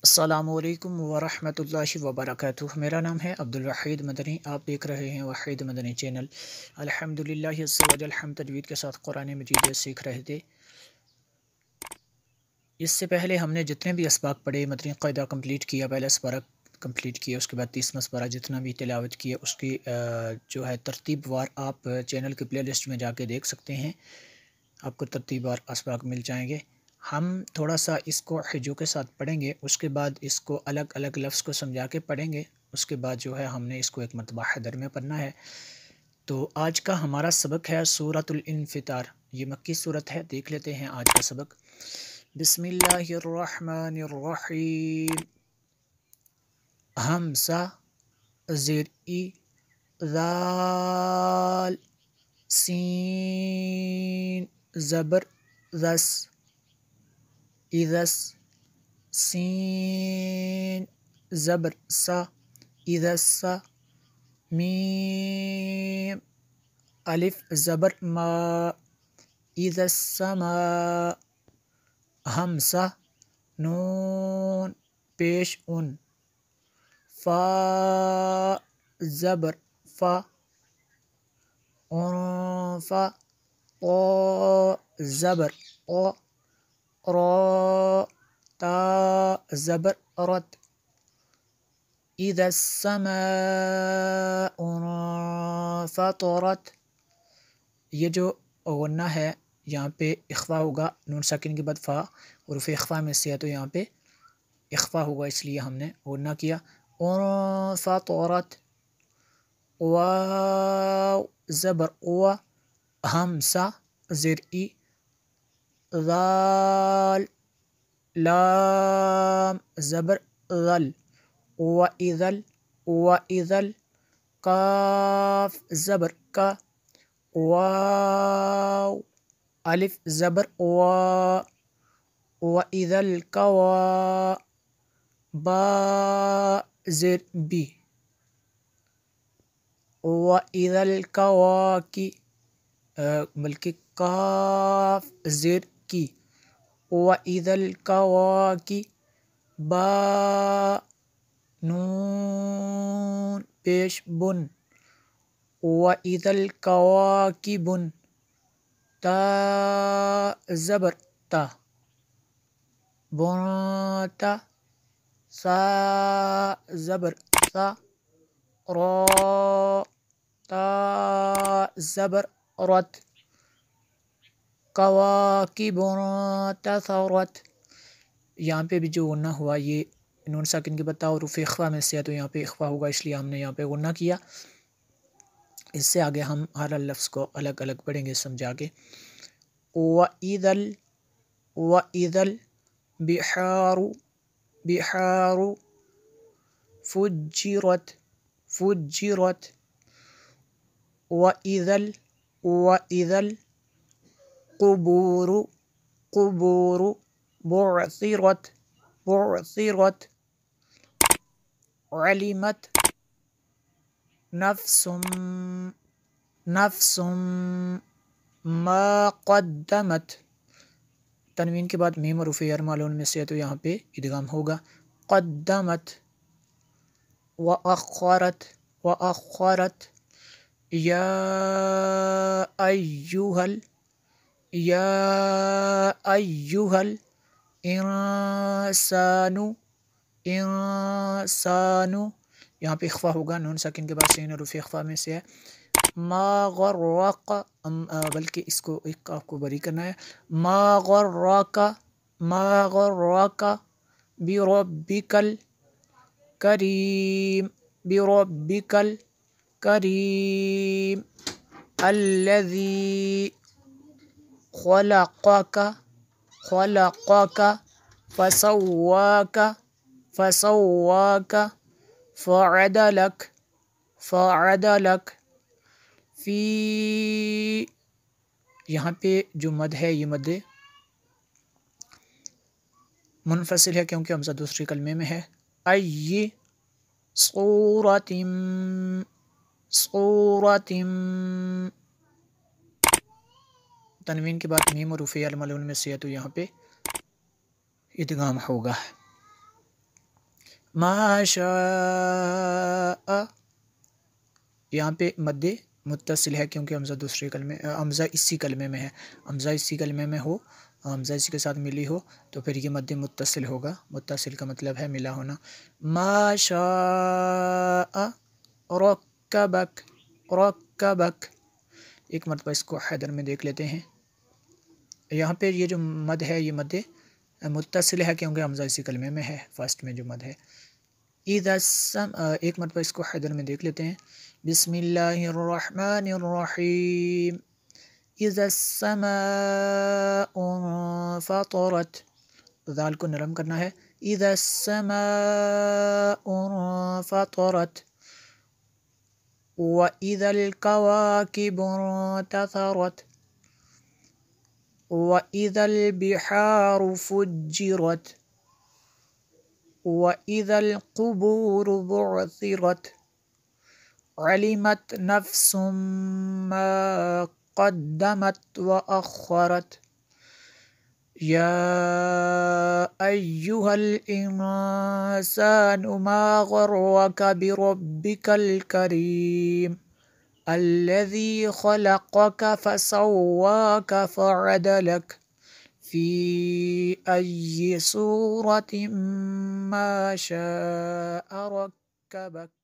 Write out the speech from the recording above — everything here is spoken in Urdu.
السلام علیکم ورحمۃ اللہ وبرکاتہ۔ میرا نام ہے عبدالوحید مدنی، آپ دیکھ رہے ہیں وحید مدنی چینل۔ الحمدللہ عزوجل ہم تجوید کے ساتھ قرآن مجید سیکھ رہے تھے۔ اس سے پہلے ہم نے جتنے بھی اسباق پڑھے، مدنی قاعدہ کمپلیٹ کیا، پہلا اسپارہ کمپلیٹ کیا، اس کے بعد 30واں اسپارہ جتنا بھی تلاوت کیا، اس کی جو ہے ترتیب وار آپ چینل کی پلے لسٹ میں جا کے دیکھ سکتے ہیں، آپ کو ترتیب وار اسباق مل جائیں گے۔ ہم تھوڑا سا اس کو حجو کے ساتھ پڑھیں گے، اس کے بعد اس کو الگ الگ لفظ کو سمجھا کے پڑھیں گے، اس کے بعد جو ہے ہم نے اس کو ایک مرتبہ حیدر میں پڑھنا ہے۔ تو آج کا ہمارا سبق ہے سورۃ الانفطار، یہ مکی صورت ہے۔ دیکھ لیتے ہیں آج کا سبق۔ بسم اللہ الرحمن الرحیم۔ ہمزہ زیر ای، ذال، سین زبر ذس، اذس، سین زبر سا، اذسا، میم الف زبر ما، اذالسماء، ہمزہ نون پیش ان، فا زبر فا، انفا، طا زبر او، را تا زبر رت، اذا السماء انفطرت۔ یہ جو غنہ ہے یہاں پہ اخفا ہوگا، نون ساکن کے بعد فا حروف اخفا میں سے ہے، تو یہاں پہ اخفا ہوگا، اس لیے ہم نے غنہ کیا۔ انفطرت، واو زبر او، ہمزہ زیر ای، ذال، لام زبر ذل، وَإِذَل، وَإِذَل، کاف زبر کا، واو الف زبر وا، وَإِذَا الْكَوَا، با زیر بی، وَإِذَا الْكَوَاكِ، بلکہ کاف زیر کی، وَإِذَا الْكَوَاكِ، با نون پیش بن، وَإِذَا الْكَوَاكِبُ، تا زبر تا، بنتا، سا زبر سا، را تا زبر رت، کواکب انتثرت۔ یہاں پہ بھی جو غنہ ہوا یہ نون ساکن کے بتا حروف اخفا میں سے ہے، تو یہاں پہ اخفا ہوگا، اس لیے ہم نے یہاں پہ غنہ کیا۔ اس سے آگے ہم ہر لفظ کو الگ الگ پڑھیں گے سمجھا کے۔ وَإِذَل، وَإِذَل بِحَارُ، بِحَارُ فُجِّرَت، فُجِّرَت، وَإِذَل، وَإِذَل قُبُورُ، قُبُورُ بُعْثِرَت، بُعْثِرَت، عَلِمَت نفس، نفس ما قدمت، تنوین کے بعد میم حروف جر معلوم میں سے ہے، تو یہاں پہ ادغام ہوگا، قدمت، وأخرت، وأخرت، یا ایہل، یا ایہل انسان، انسان، یہاں پہ اخفا ہوگا، نون ساکن کے بعد سین حروف اخفا میں سے ہے۔ ما غرق، بلکہ اس کو ایک کاف کو بری کرنا ہے، ما غرق، ما غرق بربک الکریم، بربک الکریم، الذی خلقک، خلقک فسواک، فسواک فعدلک، فعدلک، فی، یہاں پہ جو مد ہے یہ مد منفصل ہے کیونکہ حمزہ دوسرے کلمے میں ہے۔ ای صورت، صورت، تنوین کے بعد میم حروف جر معلوم میں سے ہے، تو یہاں پہ ادغام ہوگا۔ ما شاء، یہاں پہ مد متصل ہے کیونکہ حمزہ دوسرے کلمے، حمزہ اسی کلمے میں ہے، حمزہ اسی کلمے میں ہو، حمزہ اسی کے ساتھ ملی ہو تو پھر یہ مد متصل ہوگا، متصل کا مطلب ہے ملا ہونا۔ ما شاء رکبک، رکبک، ایک مرتبہ اس کو حیدر میں دیکھ لیتے ہیں۔ یہاں پہ یہ جو مد ہے یہ مد متصل ہے کیونکہ حمزہ اسی کلمے میں ہے، فرسٹ میں جو مد ہے۔ ایک مرتبہ اس کو حیدر میں دیکھ لیتے ہیں۔ بسم اللہ الرحمن الرحیم، اذا السماء انفطرت، ذال کو نرم کرنا ہے، اذا السماء انفطرت، وَإِذَا الْكَوَاكِبُ انتَثَرَتْ، وَإِذَا الْبِحَارُ فُجِّرَتْ، وَإِذَا الْقُبُورُ بُعْثِرَتْ، عَلِمَتْ نَفْسٌ مَّا قَدَّمَتْ وَأَخَّرَتْ، يَا أَيُّهَا الْإِنسَانُ مَا غَرَّكَ بِرَبِّكَ الْكَرِيمِ الَّذِي خَلَقَكَ فَسَوَّاكَ فَعَدَلَكَ فِي أَيِّ صُورَةٍ مَّا شَاءَ رَكَّبَكَ۔